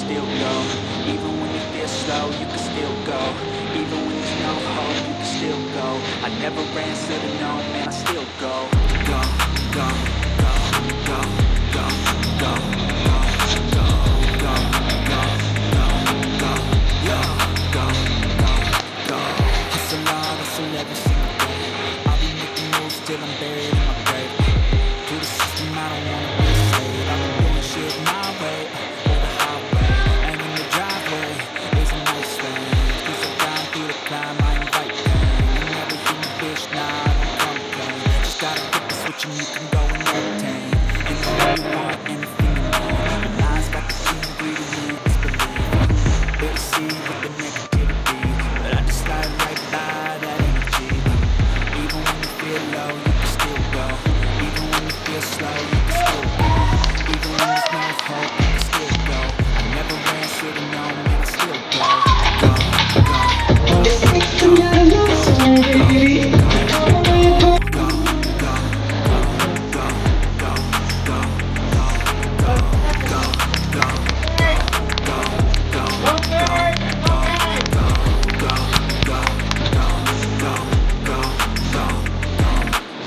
still go. Even when you feel slow, you can still go. Even when there's no hope, you can still go. I never answer to no, man, I still go. Go, go, go, go, go, go, go, go, go, go, go, go, go, go, go. Hustle hard, hustle every single day. I'll be making moves till I'm buried in my grave. To the system, I don't wanna be a slave. I've been doing shit my way, or the highway. And in the driveway is a nice range. Cause I grind through the climb, I invite pain. You never hear me, bitch, nah, I don't complain. Just gotta get the switch and you can go and obtain anything you want, anything you need. The line's got the key ingredients, believe. They see with the negativity, but I just slide right by that energy. Even when you feel low, you can still go. Even when you feel slow, you can still go. Even when there's no hope, you can still go. I never answer to no, man, I still go. Go, go,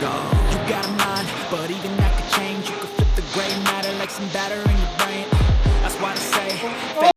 go, you got a mind, but even that could change. You could flip the gray matter like some batter in your brain. That's why I say